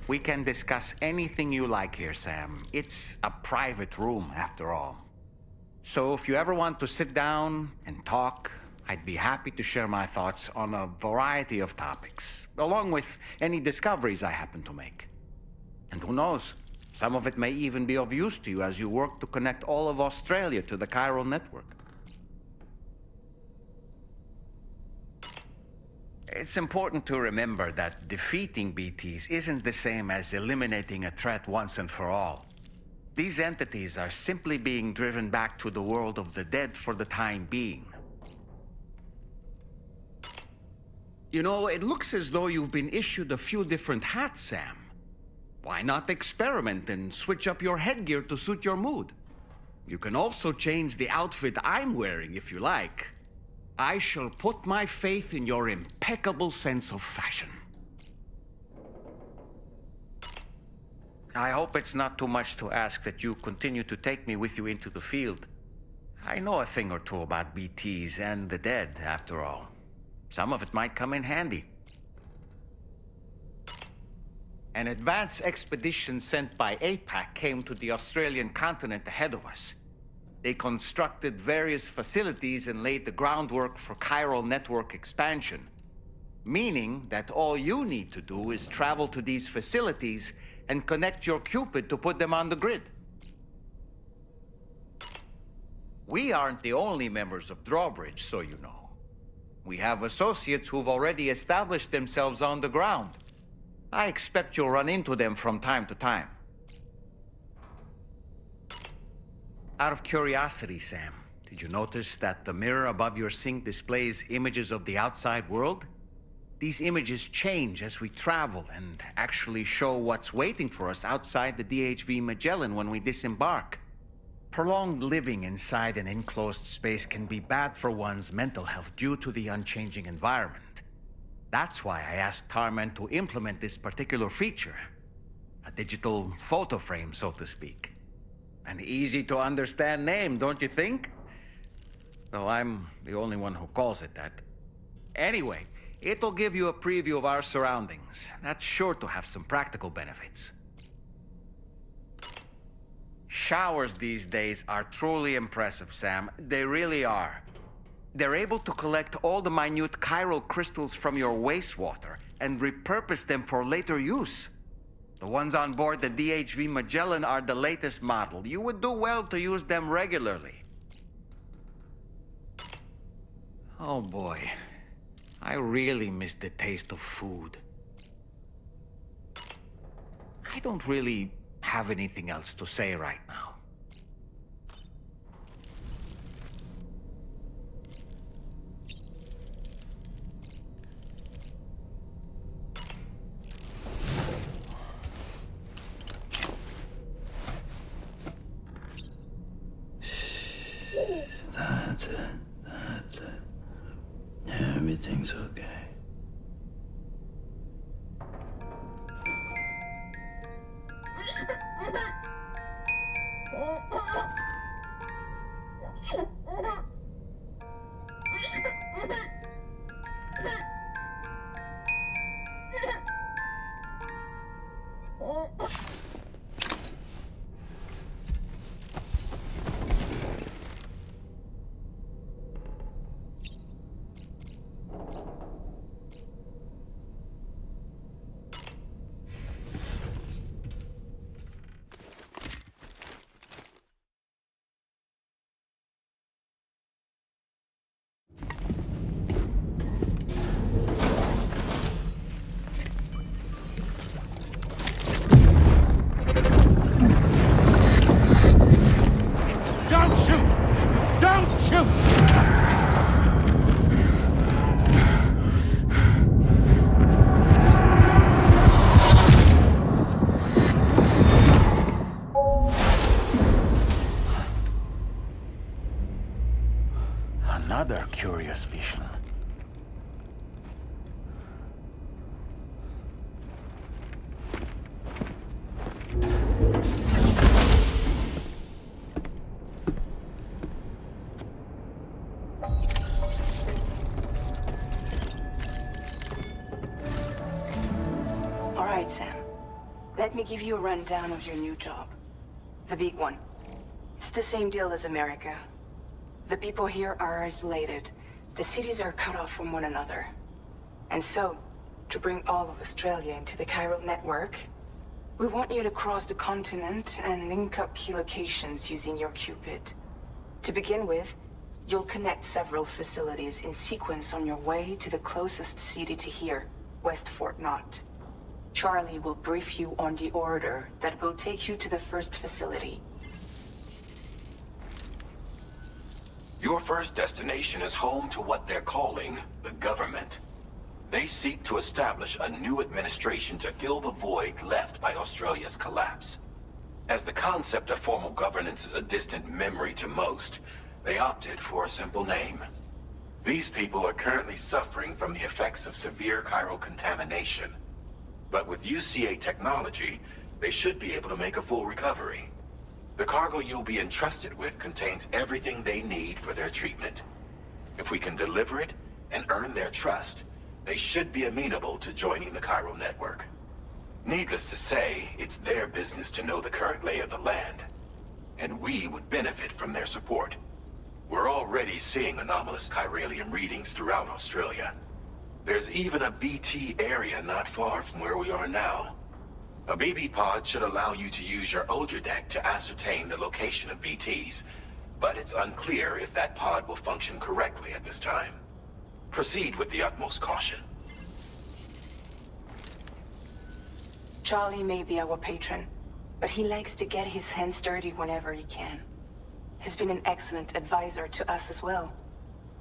We can discuss anything you like here, Sam. It's a private room, after all. So if you ever want to sit down and talk, I'd be happy to share my thoughts on a variety of topics, along with any discoveries I happen to make. And who knows, some of it may even be of use to you as you work to connect all of Australia to the Chiral network. It's important to remember that defeating BTs isn't the same as eliminating a threat once and for all. These entities are simply being driven back to the world of the dead for the time being. You know, it looks as though you've been issued a few different hats, Sam. Why not experiment and switch up your headgear to suit your mood? You can also change the outfit I'm wearing if you like. I shall put my faith in your impeccable sense of fashion. I hope it's not too much to ask that you continue to take me with you into the field. I know a thing or two about BTs and the dead, after all. Some of it might come in handy. An advance expedition sent by APAC came to the Australian continent ahead of us. They constructed various facilities and laid the groundwork for chiral network expansion. Meaning that all you need to do is travel to these facilities and connect your Cupid to put them on the grid. We aren't the only members of Drawbridge, so you know. We have associates who've already established themselves on the ground. I expect you'll run into them from time to time. Out of curiosity, Sam, did you notice that the mirror above your sink displays images of the outside world? These images change as we travel and actually show what's waiting for us outside the DHV Magellan when we disembark. Prolonged living inside an enclosed space can be bad for one's mental health due to the unchanging environment. That's why I asked Tarman to implement this particular feature. A digital photo frame, so to speak. An easy-to-understand name, don't you think? Though I'm the only one who calls it that. Anyway, it'll give you a preview of our surroundings. That's sure to have some practical benefits. Showers these days are truly impressive, Sam. They really are. They're able to collect all the minute chiral crystals from your wastewater and repurpose them for later use. The ones on board the DHV Magellan are the latest model. You would do well to use them regularly. Oh boy, I really miss the taste of food. I don't really have anything else to say right now. That's it. That's it. Everything's okay. Don't shoot! Don't shoot! Another curious vision. All right, Sam. Let me give you a rundown of your new job. The big one. It's the same deal as America. The people here are isolated. The cities are cut off from one another. And so, to bring all of Australia into the Chiral network, we want you to cross the continent and link up key locations using your Cupid. To begin with, you'll connect several facilities in sequence on your way to the closest city to here, West Fort Knott. Charlie will brief you on the order that will take you to the first facility. Your first destination is home to what they're calling the government. They seek to establish a new administration to fill the void left by Australia's collapse. As the concept of formal governance is a distant memory to most, they opted for a simple name. These people are currently suffering from the effects of severe chiral contamination. But with UCA technology, they should be able to make a full recovery. The cargo you'll be entrusted with contains everything they need for their treatment. If we can deliver it and earn their trust, they should be amenable to joining the chiral network. Needless to say, it's their business to know the current lay of the land, and we would benefit from their support. We're already seeing anomalous chiralium readings throughout Australia. There's even a BT area not far from where we are now. A BB pod should allow you to use your Ultra deck to ascertain the location of BTs, but it's unclear if that pod will function correctly at this time. Proceed with the utmost caution. Charlie may be our patron, but he likes to get his hands dirty whenever he can. He's been an excellent advisor to us as well.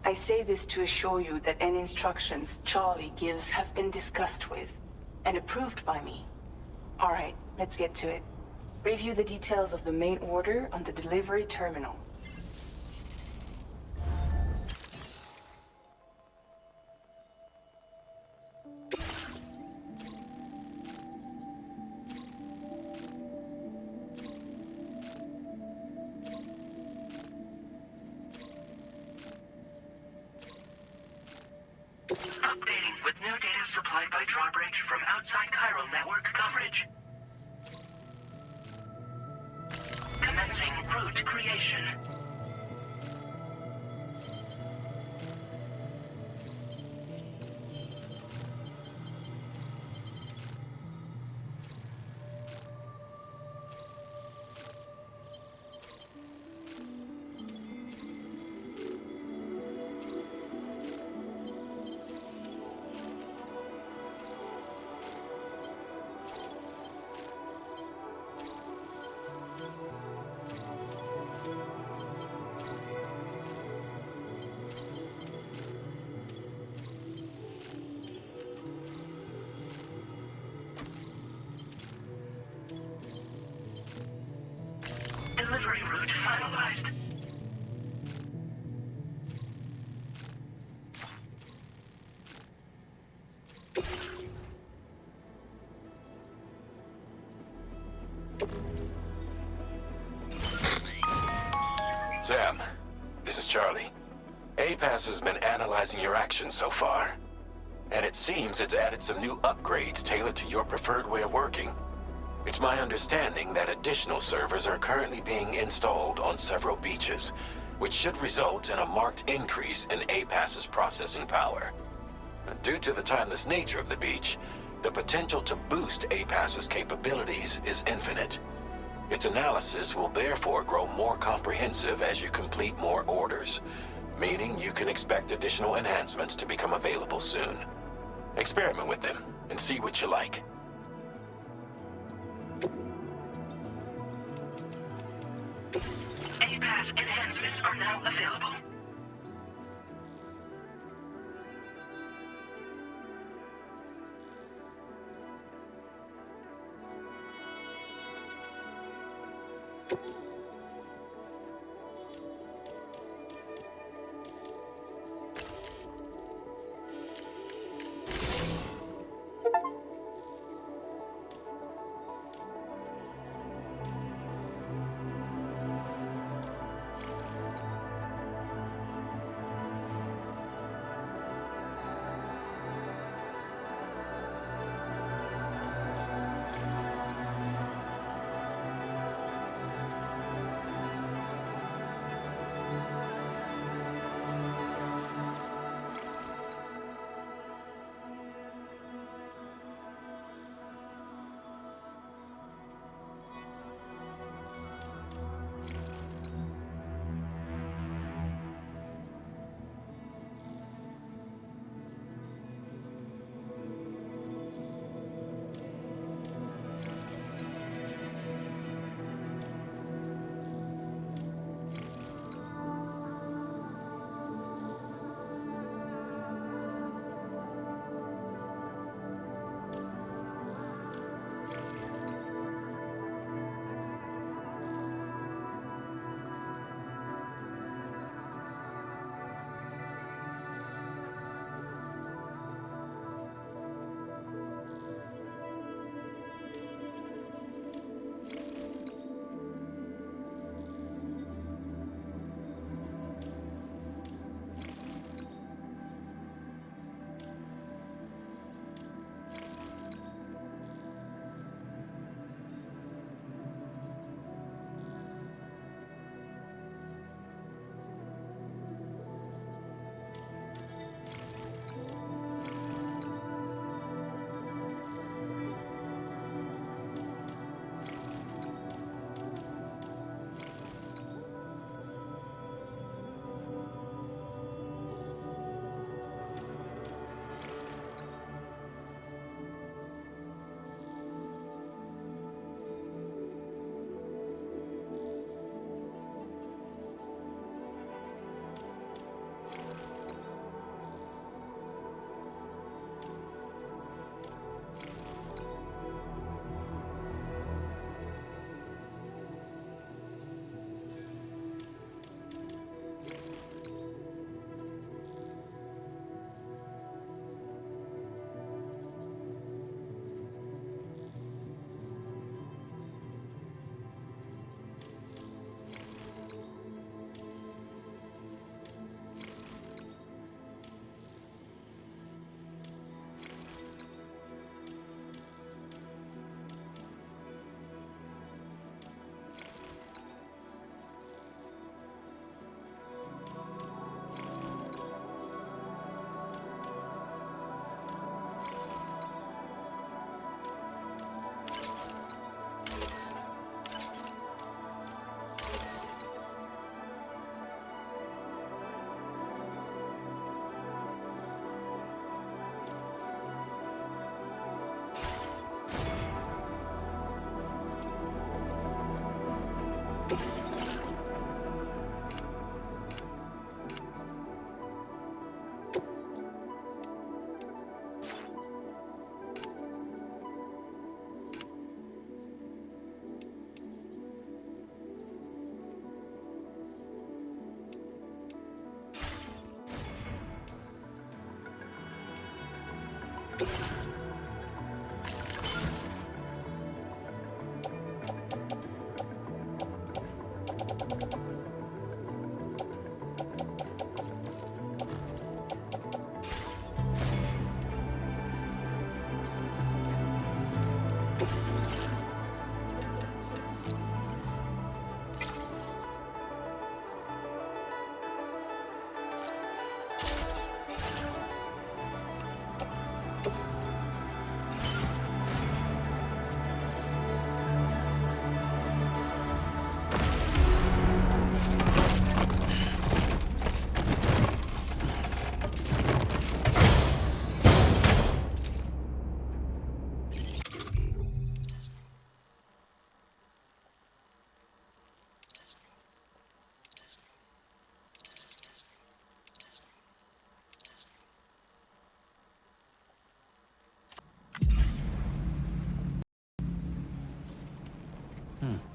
I say this to assure you that any instructions Charlie gives have been discussed with and approved by me. All right, let's get to it. Review the details of the main order on the delivery terminal. Updating with new data supplied by drawbridge from outside chiral network coverage. Commencing route creation. Delivery route finalized. Sam, this is Charlie. APAS has been analyzing your actions so far, and it seems it's added some new upgrades tailored to your preferred way of working. It's my understanding that additional servers are currently being installed on several beaches, which should result in a marked increase in APAS's processing power. Due to the timeless nature of the beach, the potential to boost APAS's capabilities is infinite. Its analysis will therefore grow more comprehensive as you complete more orders, meaning you can expect additional enhancements to become available soon. Experiment with them and see what you like. APAS enhancements are now available. Come on.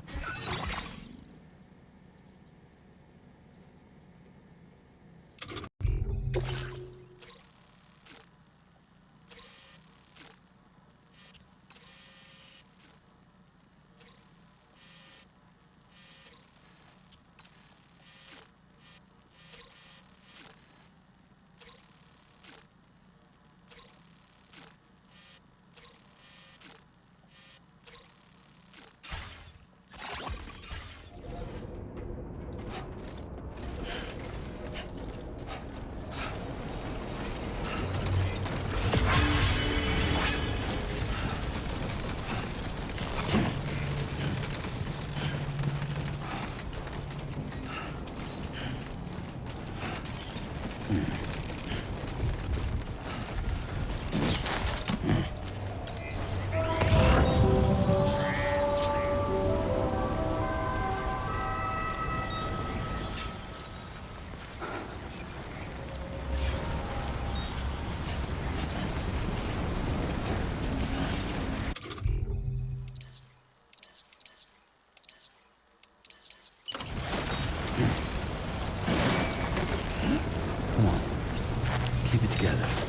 Keep it together.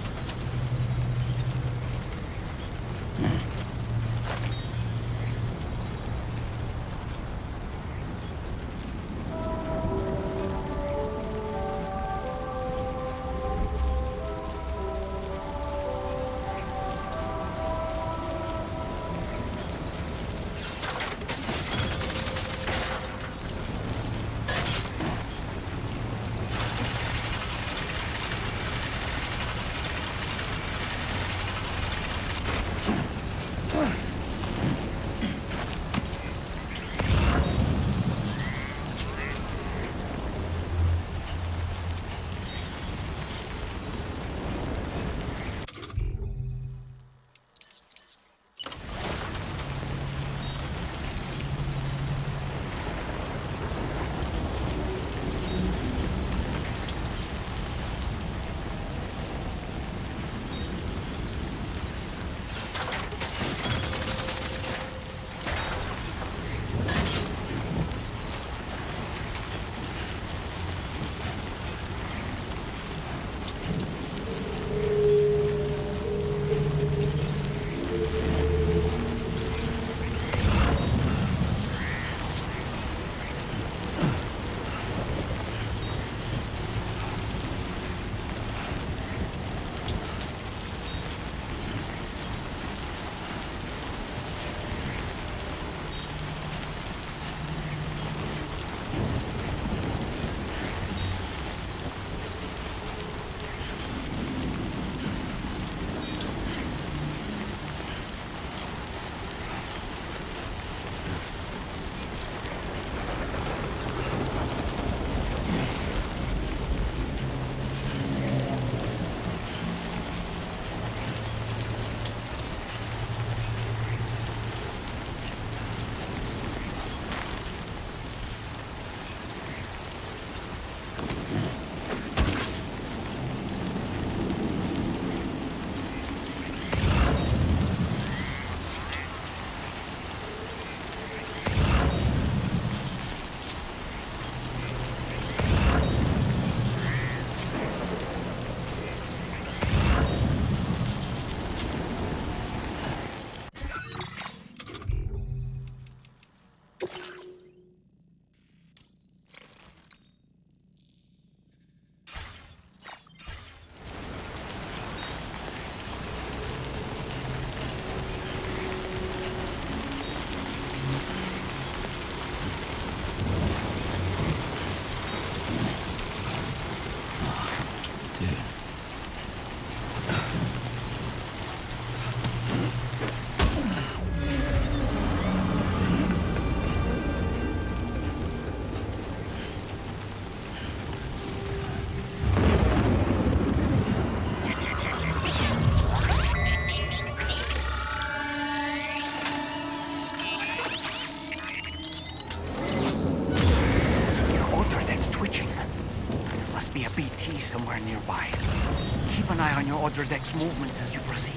somewhere nearby. Keep an eye on your other deck's movements as you proceed.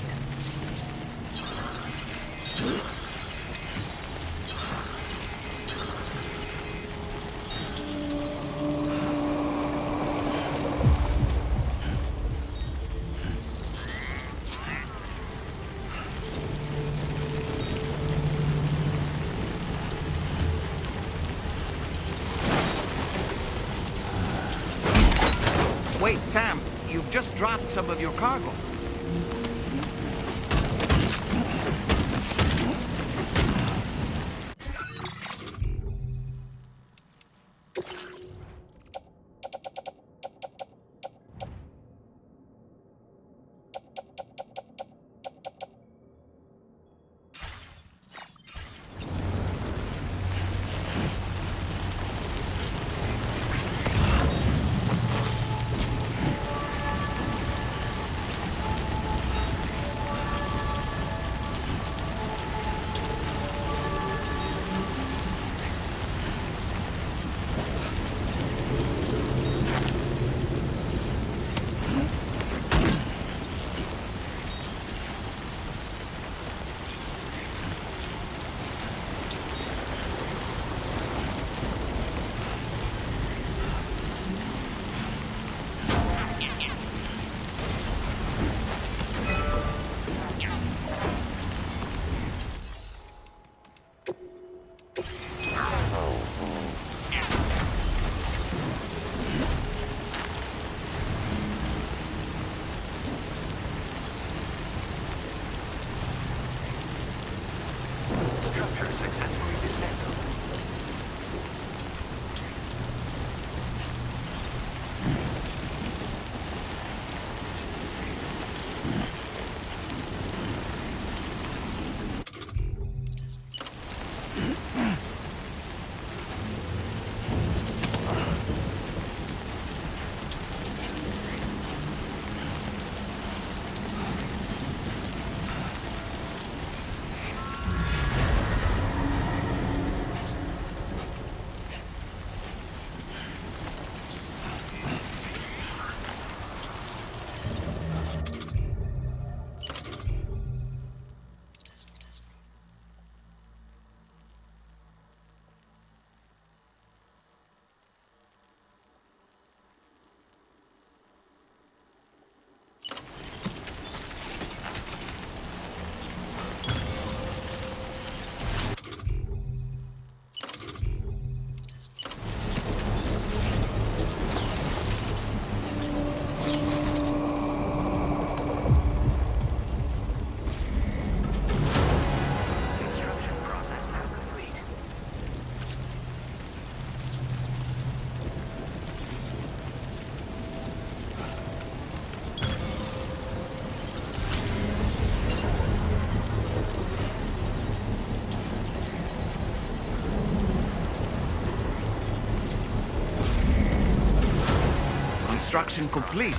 Wait, Sam, you've just dropped some of your cargo. Construction complete.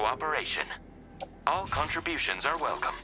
cooperation. All contributions are welcome.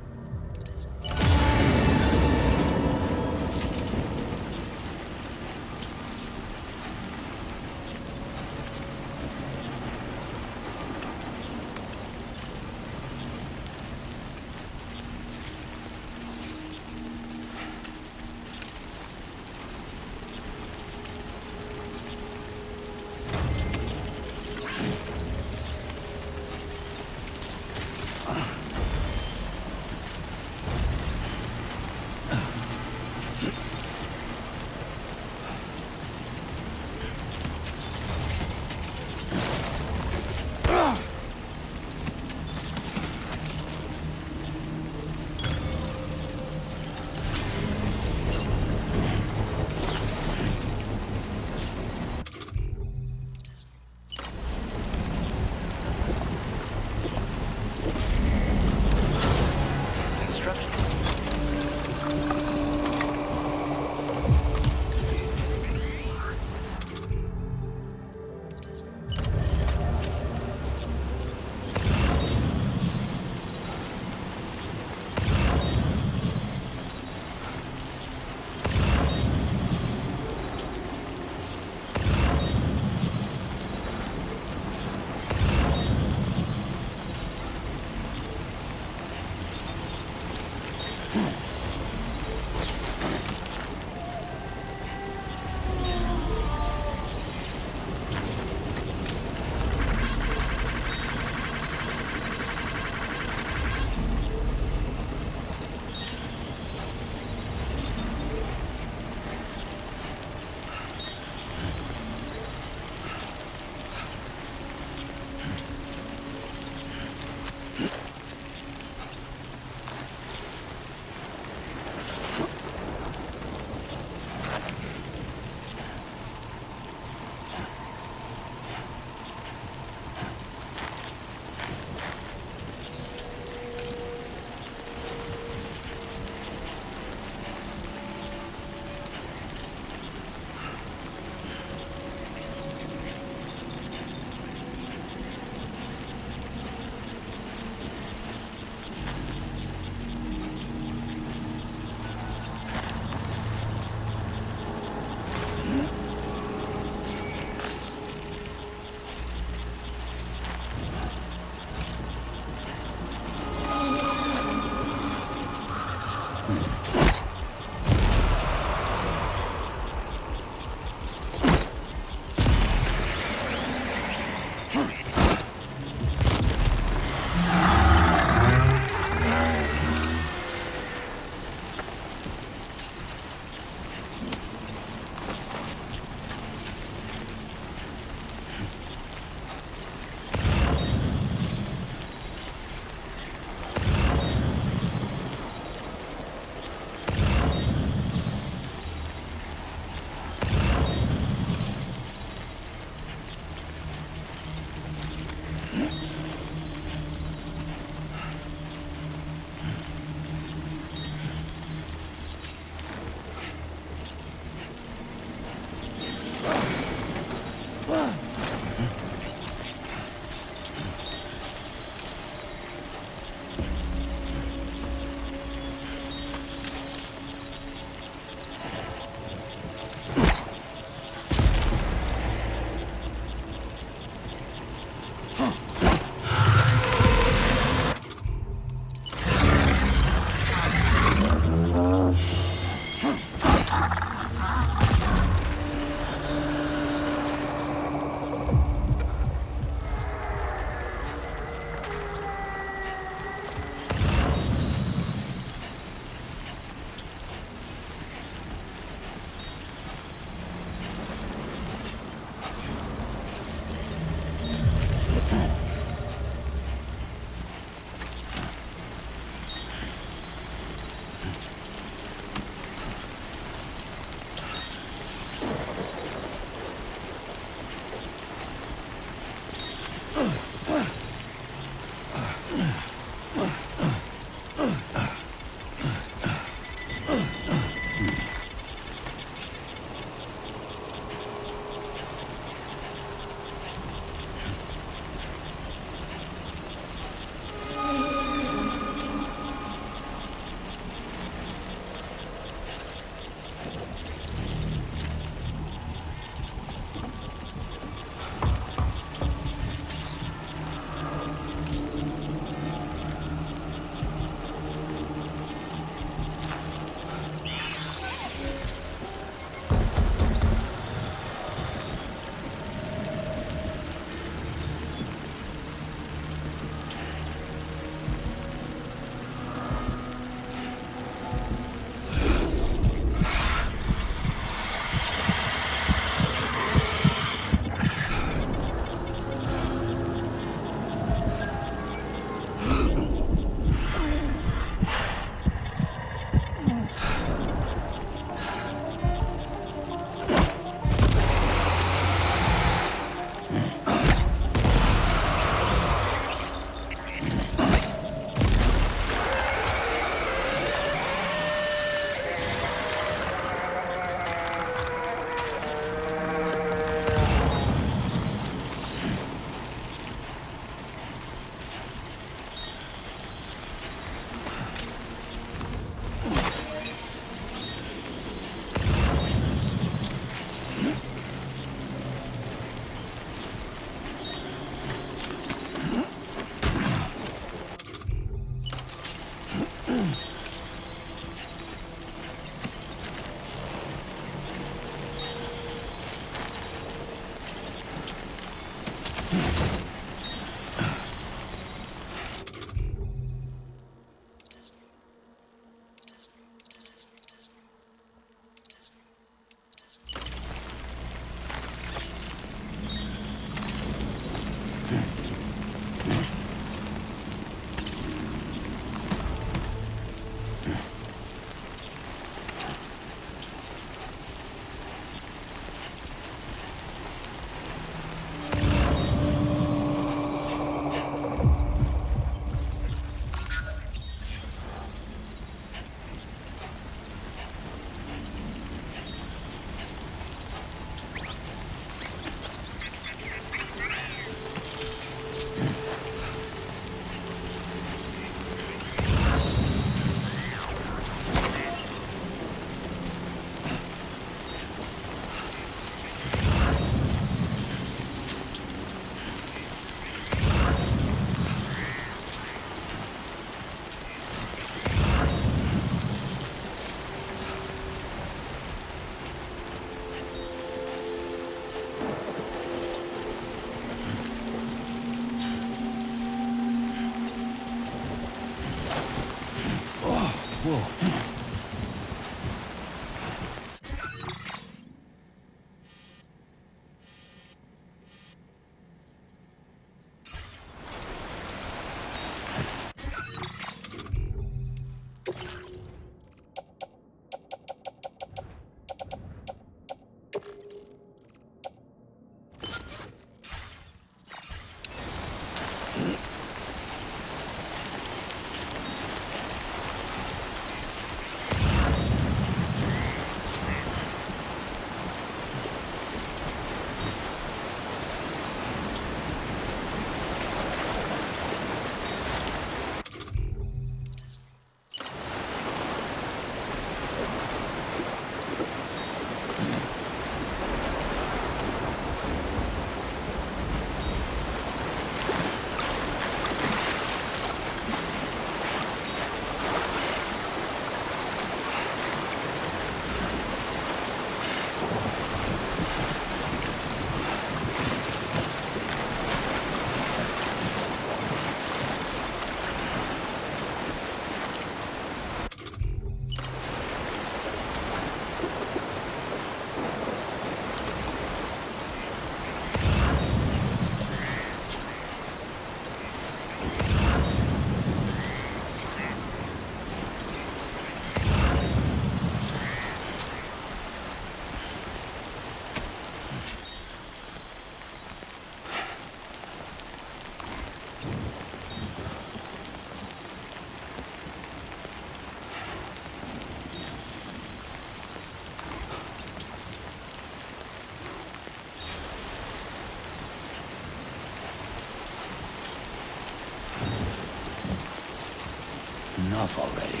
Enough already.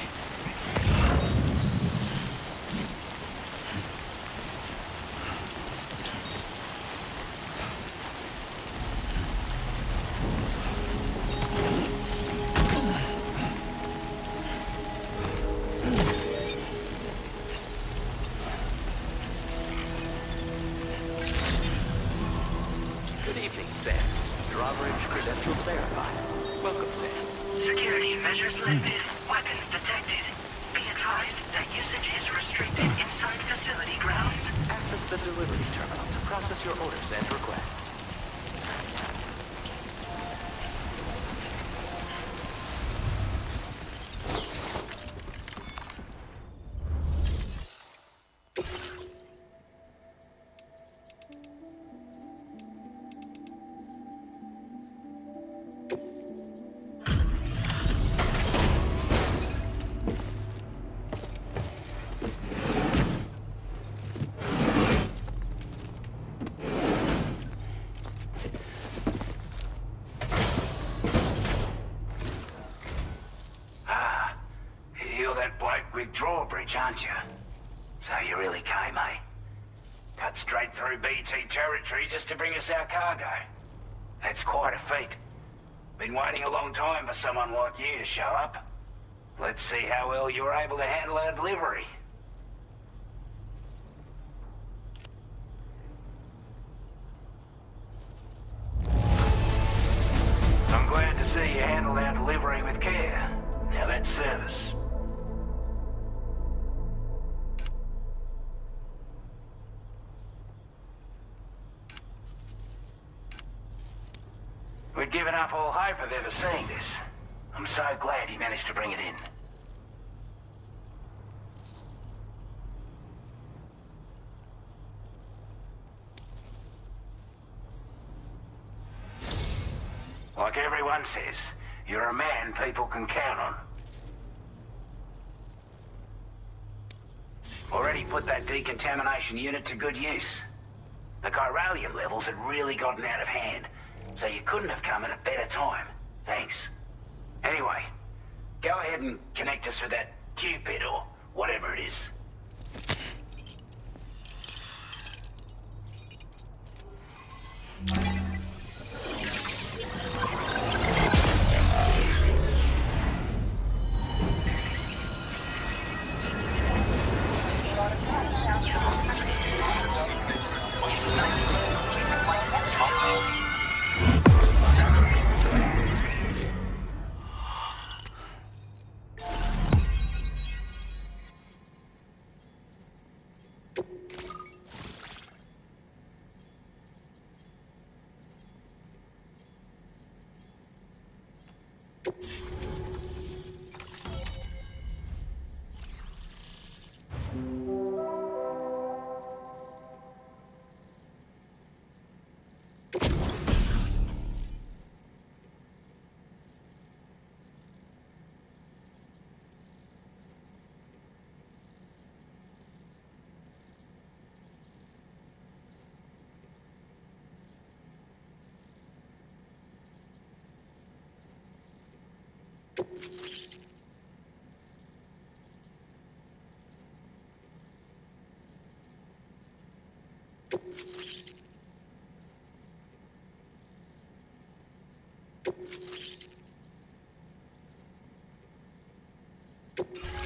Good evening, Sam. Drawbridge credentials verified. Welcome, Sam. Security measures lifted. Weapons detected. Be advised that usage is restricted inside facility grounds. Access the delivery terminal to process your orders and requests. Drawbridge, aren't you? So you really came, eh? Cut straight through BT territory just to bring us our cargo. That's quite a feat. Been waiting a long time for someone like you to show up. Let's see how well you were able to handle our delivery. I'm glad to see you handled our delivery with care. Now that's service. We'd given up all hope of ever seeing this. I'm so glad he managed to bring it in. Like everyone says, you're a man people can count on. Already put that decontamination unit to good use. The chiralium levels had really gotten out of hand, so you couldn't have come at a better time. Thanks. Anyway, go ahead and connect us with that Cupid or whatever it is.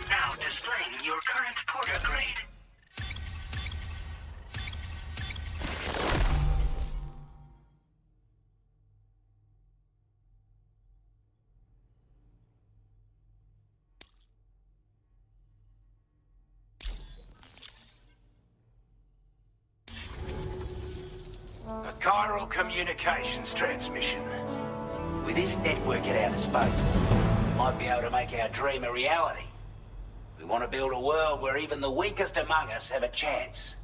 Now displaying your current porter grade. A chiral communications transmission. With this network at our disposal, we might be able to make our dream a reality. We want to build a world where even the weakest among us have a chance.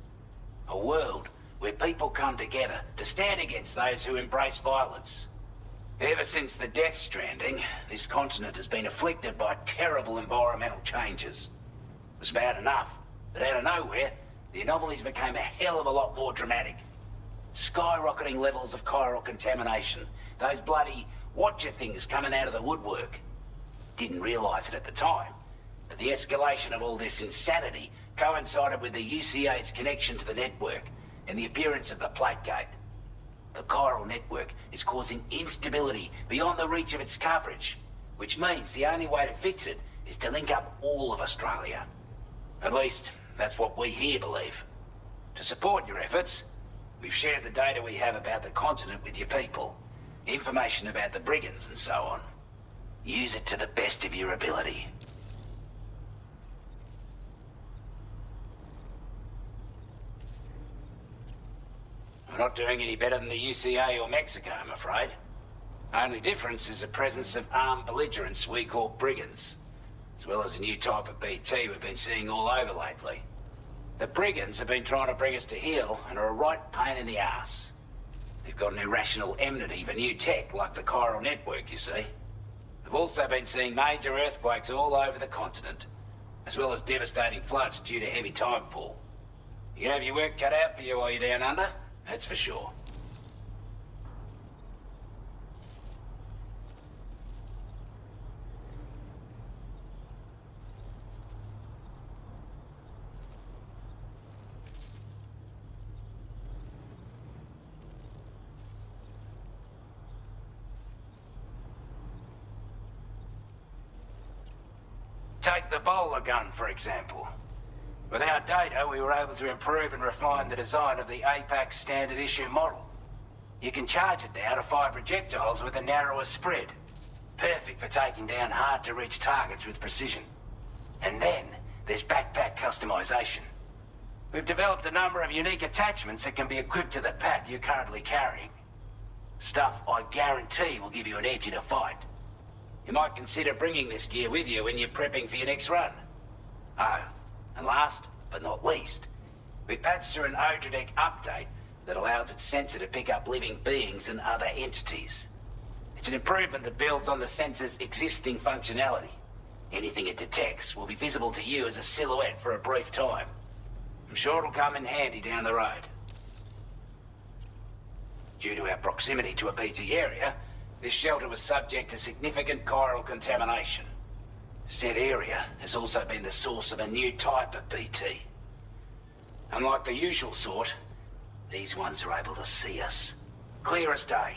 A world where people come together to stand against those who embrace violence. Ever since the death stranding, this continent has been afflicted by terrible environmental changes. It was bad enough, but out of nowhere, the anomalies became a hell of a lot more dramatic. Skyrocketing levels of chiral contamination. Those bloody watcher things coming out of the woodwork. Didn't realise it at the time, but the escalation of all this insanity coincided with the UCA's connection to the network and the appearance of the plate gate. The chiral network is causing instability beyond the reach of its coverage, which means the only way to fix it is to link up all of Australia. At least, that's what we here believe. To support your efforts, we've shared the data we have about the continent with your people. Information about the brigands and so on. Use it to the best of your ability. We're not doing any better than the UCA or Mexico, I'm afraid. Only difference is the presence of armed belligerents we call brigands, as well as a new type of BT we've been seeing all over lately. The brigands have been trying to bring us to heel and are a right pain in the ass. They've got an irrational enmity for new tech like the chiral network, you see. They've also been seeing major earthquakes all over the continent, as well as devastating floods due to heavy tidefall. You can have your work cut out for you while you're down under, that's for sure. Take the bowler gun, for example. With our data, we were able to improve and refine the design of the APAC standard issue model. You can charge it now to fire projectiles with a narrower spread. Perfect for taking down hard-to-reach targets with precision. And then, there's backpack customization. We've developed a number of unique attachments that can be equipped to the pack you're currently carrying. Stuff I guarantee will give you an edge in a fight. You might consider bringing this gear with you when you're prepping for your next run. Oh, and last but not least, we've patched through an Odradek update that allows its sensor to pick up living beings and other entities. It's an improvement that builds on the sensor's existing functionality. Anything it detects will be visible to you as a silhouette for a brief time. I'm sure it'll come in handy down the road. Due to our proximity to a BT area, this shelter was subject to significant chiral contamination. Said area has also been the source of a new type of BT. Unlike the usual sort, these ones are able to see us. Clear as day.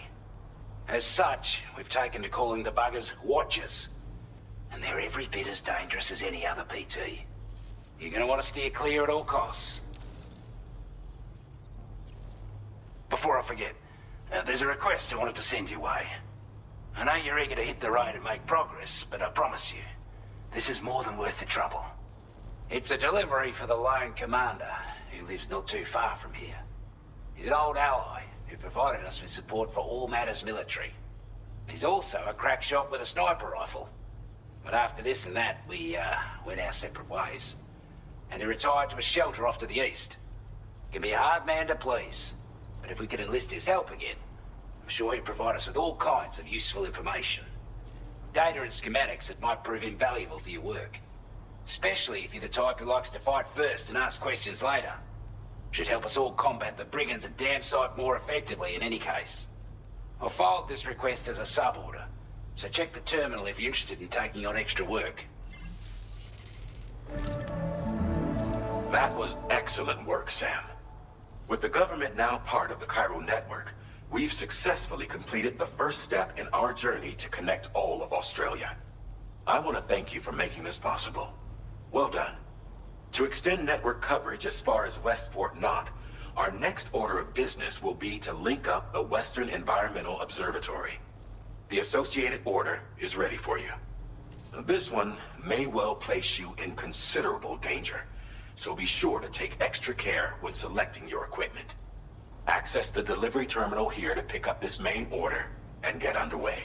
As such, we've taken to calling the buggers Watchers. And they're every bit as dangerous as any other BT. You're gonna want to steer clear at all costs. Before I forget, there's a request I wanted to send your way. I know you're eager to hit the road and make progress, but I promise you, this is more than worth the trouble. It's a delivery for the lone commander, who lives not too far from here. He's an old ally who provided us with support for all matters military. He's also a crack shot with a sniper rifle. But after this and that, we went our separate ways. And he retired to a shelter off to the east. He can be a hard man to please, but if we could enlist his help again, I'm sure he'd provide us with all kinds of useful information. Data and schematics that might prove invaluable for your work. Especially if you're the type who likes to fight first and ask questions later. Should help us all combat the brigands and damn sight more effectively in any case. I'll filed this request as a sub-order, so check the terminal if you're interested in taking on extra work. That was excellent work, Sam. With the government now part of the Chiral network, we've successfully completed the first step in our journey to connect all of Australia. I want to thank you for making this possible. Well done. To extend network coverage as far as West Fort Knott, our next order of business will be to link up the Western Environmental Observatory. The associated order is ready for you. This one may well place you in considerable danger, so be sure to take extra care when selecting your equipment. Access the delivery terminal here to pick up this main order and get underway.